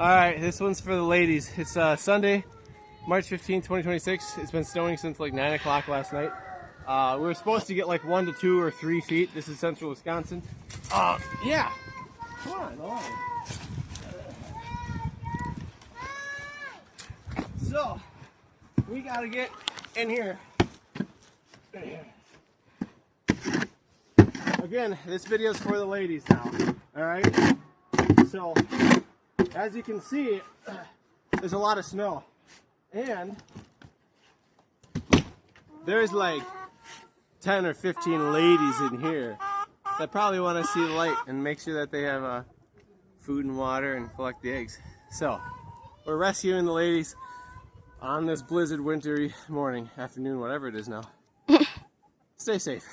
Alright, this one's for the ladies. It's Sunday, March 15, 2026. It's been snowing since like 9 o'clock last night. We were supposed to get like 1 to 2 or 3 feet. This is central Wisconsin. Yeah. Come on. So, we gotta get in here. Again, this video's for the ladies now. Alright? So, as you can see, there's a lot of snow. And there's like 10 or 15 ladies in here that probably want to see the light and make sure that they have food and water and collect the eggs. So, we're rescuing the ladies on this blizzard wintry morning, afternoon, whatever it is now. Stay safe.